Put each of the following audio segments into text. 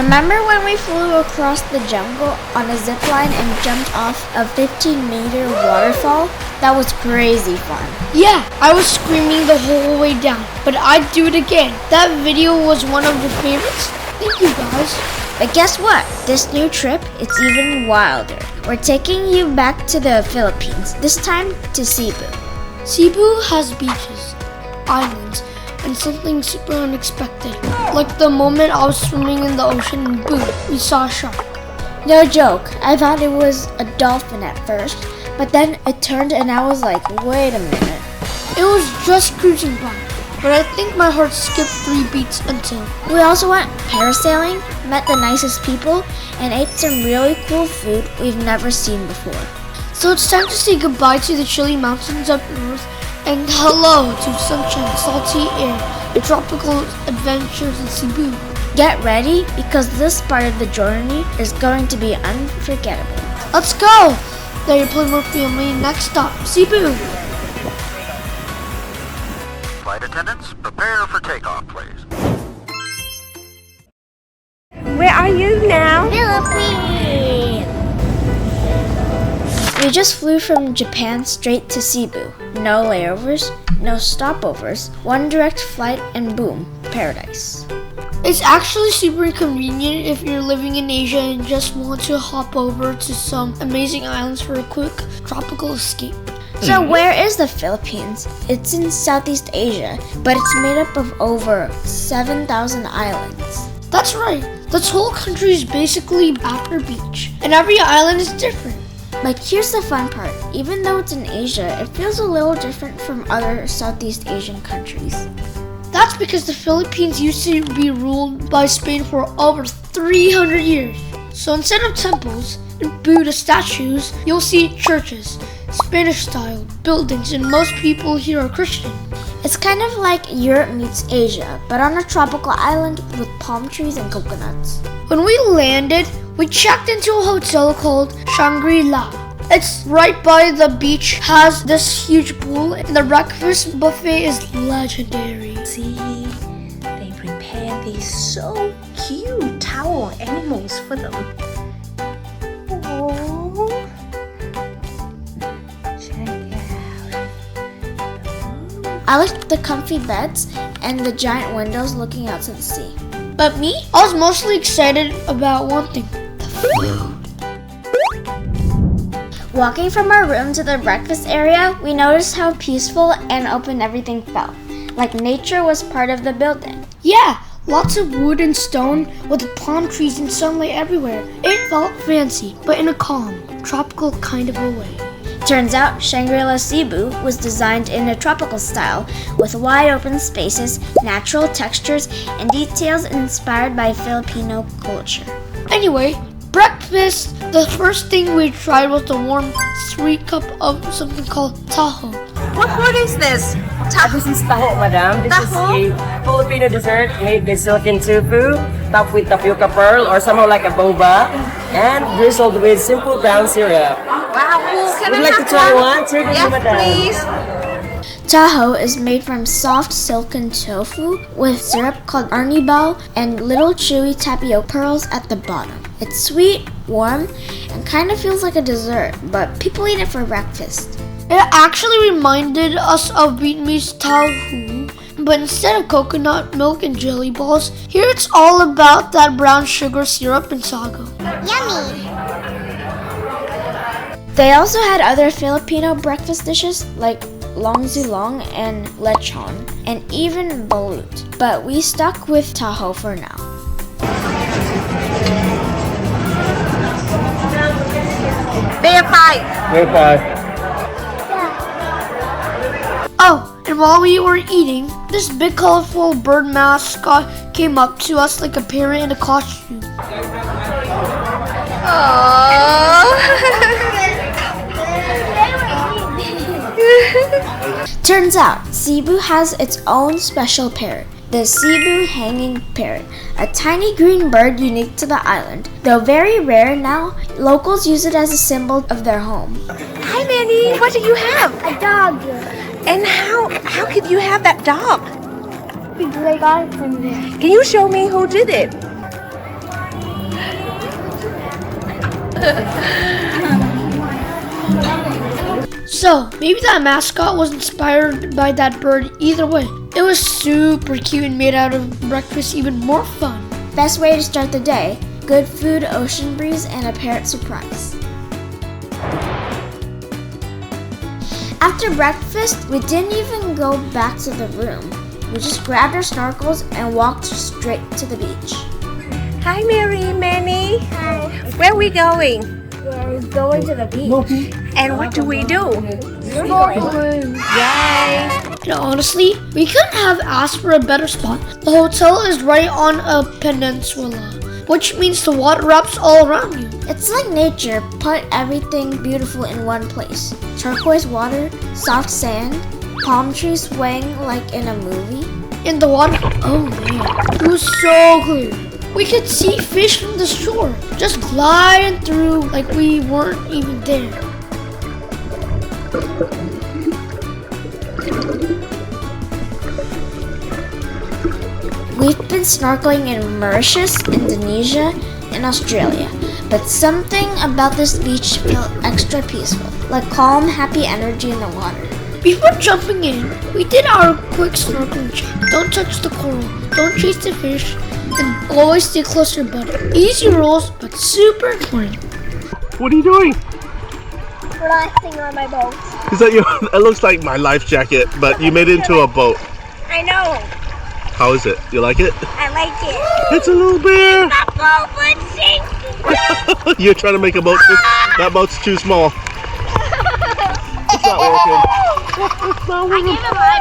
Remember when we flew across the jungle on a zip line and jumped off a 15-meter waterfall? That was crazy fun. Yeah, I was screaming the whole way down, but I'd do it again. That video was one of your favorites? Thank you guys. But guess what? This new trip, it's even wilder. We're taking you back to the Philippines, this time to Cebu. Cebu has beaches, islands, and something super unexpected. Like the moment I was swimming in the ocean and boom, we saw a shark. No joke, I thought it was a dolphin at first, but then it turned and I was like, wait a minute. It was just cruising by, but I think my heart skipped 3 beats until. We also went parasailing, met the nicest people, and ate some really cool food we've never seen before. So it's time to say goodbye to the chilly mountains up north and hello to sunshine, salty air, and tropical adventures in Cebu. Get ready because this part of the journey is going to be unforgettable. Let's go! There you play more family. Next stop, Cebu. Flight attendants, prepare for takeoff, please. Where are you now? Philippines! We just flew from Japan straight to Cebu. No layovers, no stopovers, one direct flight and boom, paradise. It's actually super convenient if you're living in Asia and just want to hop over to some amazing islands for a quick tropical escape. So where is the Philippines? It's in Southeast Asia, but it's made up of over 7,000 islands. That's right. This whole country is basically after beach, and every island is different. But here's the fun part. Even though it's in Asia, it feels a little different from other Southeast Asian countries. That's because the Philippines used to be ruled by Spain for over 300 years. So instead of temples and Buddha statues, you'll see churches, Spanish-style buildings, and most people here are Christian. It's kind of like Europe meets Asia, but on a tropical island with palm trees and coconuts. When we landed, we checked into a hotel called Shangri-La. It's right by the beach, has this huge pool, and the breakfast buffet is legendary. See, they prepare these so cute Taho animals for them. Oh, check out. I liked the comfy beds and the giant windows looking out to the sea. But me, I was mostly excited about one thing, the food. Walking from our room to the breakfast area, we noticed how peaceful and open everything felt, like nature was part of the building. Yeah, lots of wood and stone with palm trees and sunlight everywhere. It felt fancy, but in a calm, tropical kind of a way. Turns out Shangri-La Cebu was designed in a tropical style with wide open spaces, natural textures, and details inspired by Filipino culture. Anyway, breakfast, the first thing we tried was the warm, sweet cup of something called Taho. What food is this? This is Taho, madam. This Taho? is a Filipino dessert made with silken tofu, topped with tapioca pearl or somehow like a boba, and drizzled with simple brown syrup. Wow, cool. Can Would I you like have to try one? one? Certainly, Yes, madam. please. Taho is made from soft silken tofu with syrup called arnibal and little chewy tapioca pearls at the bottom. It's sweet, warm, and kind of feels like a dessert, but people eat it for breakfast. It actually reminded us of Vietnamese Taho, but instead of coconut milk and jelly balls, here it's all about that brown sugar syrup and sago. Yummy! They also had other Filipino breakfast dishes like long zulong and lechon, and even balut, but we stuck with Taho for now. Bear pie. Oh, and while we were eating, this big colorful bird mascot came up to us like a parrot in a costume. Turns out, Cebu has its own special parrot, the Cebu hanging parrot, a tiny green bird unique to the island. Though very rare now, locals use it as a symbol of their home. Hi, Mandy. What do you have? A dog. And how could you have that dog? I got it from there. Can you show me who did it? So, maybe that mascot was inspired by that bird. Either way, it was super cute and made out of breakfast even more fun. Best way to start the day: good food, ocean breeze, and a parrot surprise. After breakfast, we didn't even go back to the room. We just grabbed our snorkels and walked straight to the beach. Hi, Mary, Manny. Hi. Where are we going? We're going to the beach. And what do we do? Snorkeling. Yay! And honestly, we couldn't have asked for a better spot. The hotel is right on a peninsula, which means the water wraps all around you. It's like nature put everything beautiful in one place. Turquoise water, soft sand, palm trees swaying like in a movie. In the water, oh man, it was so clear. We could see fish from the shore, just gliding through like we weren't even there. We've been snorkeling in Mauritius, Indonesia, and Australia, but something about this beach felt extra peaceful, like calm, happy energy in the water. Before jumping in, we did our quick snorkeling check. Don't touch the coral, don't chase the fish, and always stay close to your buddy. Easy rules, but super important. What are you doing? Relaxing on my boat. Is that your? It looks like my life jacket, but you made it into a boat. I know. How is it? You like it? I like it. It's a little bear. My boat would sink. You're trying to make a boat. That boat's too small. It's not working. I gave him my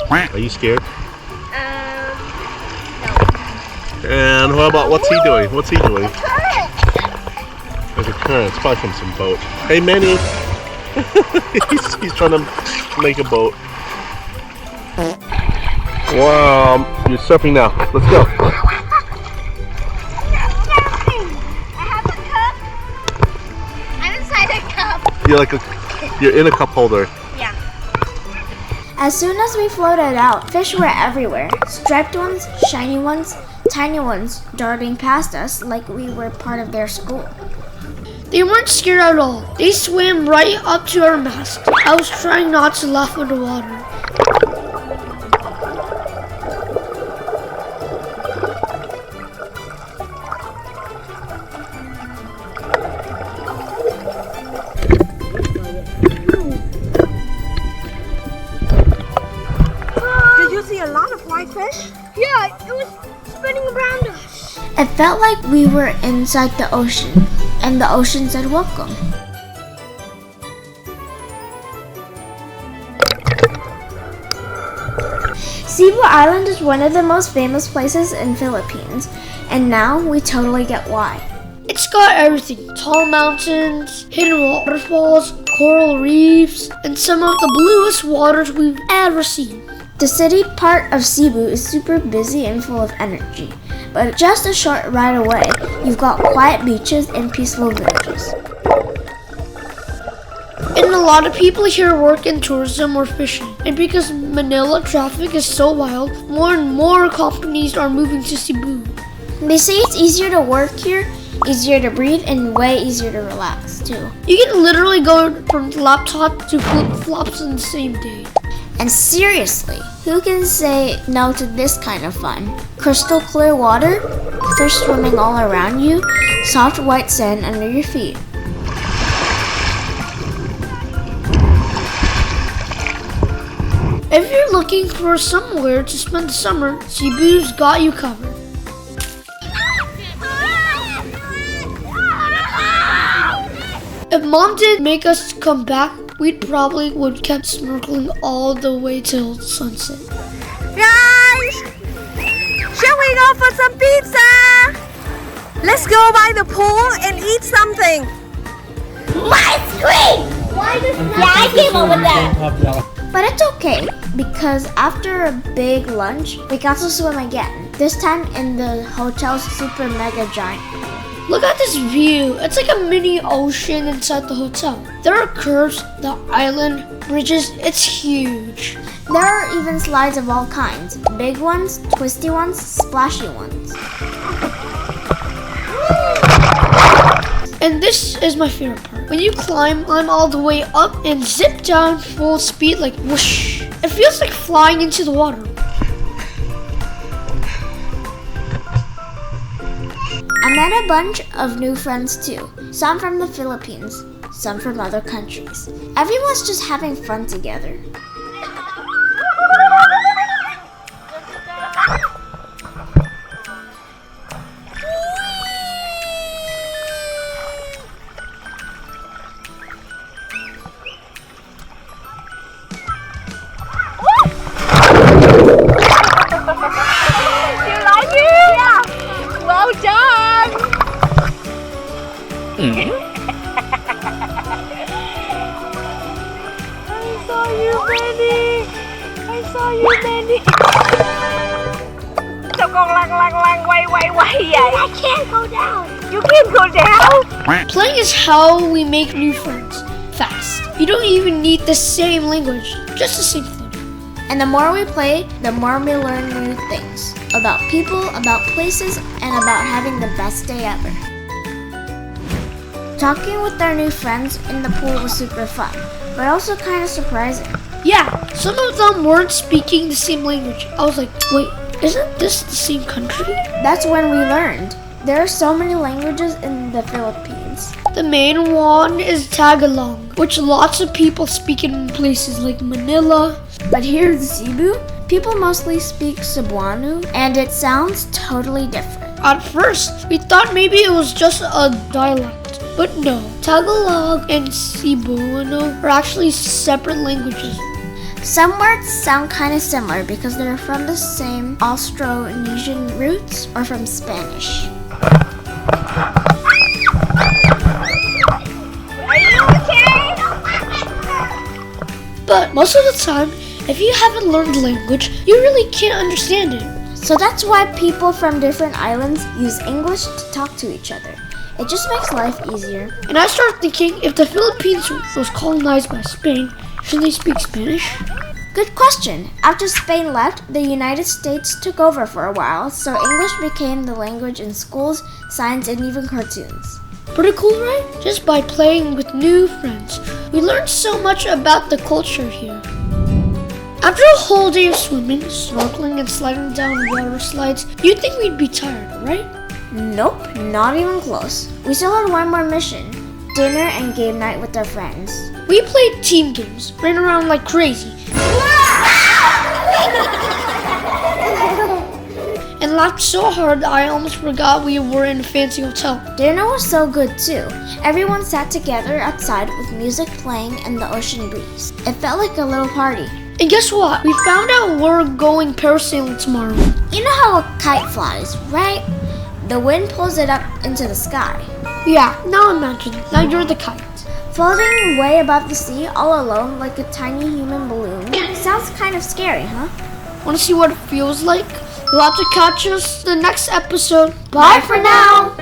boat. Are you scared? No. And what about what's he doing? What's he doing? Current. There's a current. It's probably from some boat. Hey, Manny. he's trying to make a boat. Wow, you're surfing now. Let's go. I have a cup. I'm inside a cup. You're in a cup holder. Yeah. As soon as we floated out, fish were everywhere. Striped ones, shiny ones, tiny ones darting past us like we were part of their school. They weren't scared at all. They swam right up to our mast. I was trying not to laugh underwater. Did you see a lot of whitefish? Yeah, it was spinning around us. It felt like we were inside the ocean, and the ocean said welcome. Cebu Island is one of the most famous places in Philippines, and now we totally get why. It's got everything. Tall mountains, hidden waterfalls, coral reefs, and some of the bluest waters we've ever seen. The city part of Cebu is super busy and full of energy, but just a short ride away, you've got quiet beaches and peaceful villages. And a lot of people here work in tourism or fishing. And because Manila traffic is so wild, more and more companies are moving to Cebu. They say it's easier to work here, easier to breathe, and way easier to relax too. You can literally go from laptop to flip-flops in the same day. And seriously, who can say no to this kind of fun? Crystal clear water, fish swimming all around you, soft white sand under your feet. If you're looking for somewhere to spend the summer, Cebu's got you covered. If Mom didn't make us come back, we probably would kept snorkeling all the way till sunset. Guys! Shall we go for some pizza? Let's go by the pool and eat something. My screen! Yeah, I came up with that. But it's okay, because after a big lunch, we got to swim again. This time in the hotel's super mega giant pool. Look at this view. It's like a mini ocean inside the hotel. There are curves, the island, bridges. It's huge. There are even slides of all kinds. Big ones, twisty ones, splashy ones. And this is my favorite part. When you climb all the way up and zip down full speed like whoosh. It feels like flying into the water. I met a bunch of new friends too. Some from the Philippines, some from other countries. Everyone's just having fun together. You like it? Yeah. Well done. I saw you, Benny. I saw you, Benny. Sao con lăn quay vậy? I can't go down. You can't go down. Playing is how we make new friends. Fast. You don't even need the same language, just the same flow. And the more we play, the more we learn new things. About people, about places, and about having the best day ever. Talking with our new friends in the pool was super fun, but also kind of surprising. Yeah, some of them weren't speaking the same language. I was like, wait, isn't this the same country? That's when we learned. There are so many languages in the Philippines. The main one is Tagalog, which lots of people speak in places like Manila. But here in Cebu, people mostly speak Cebuano, and it sounds totally different. At first, we thought maybe it was just a dialect, but no. Tagalog and Cebuano are actually separate languages. Some words sound kind of similar because they're from the same Austronesian roots or from Spanish. Are you okay? But most of the time, if you haven't learned the language, you really can't understand it. So that's why people from different islands use English to talk to each other. It just makes life easier. And I started thinking, if the Philippines was colonized by Spain, shouldn't they speak Spanish? Good question. After Spain left, the United States took over for a while, so English became the language in schools, science, and even cartoons. Pretty cool, right? Just by playing with new friends, we learned so much about the culture here. After a whole day of swimming, snorkeling, and sliding down water slides, you'd think we'd be tired, right? Nope, not even close. We still had one more mission, dinner and game night with our friends. We played team games, ran around like crazy, and laughed so hard that I almost forgot we were in a fancy hotel. Dinner was so good too. Everyone sat together outside with music playing and the ocean breeze. It felt like a little party. And guess what? We found out we're going parasailing tomorrow. You know how a kite flies, right? The wind pulls it up into the sky. Yeah, now imagine. Now you're the kite. Floating way above the sea all alone like a tiny human balloon. Sounds kind of scary, huh? Want to see what it feels like? You'll have to catch us the next episode. Bye for now!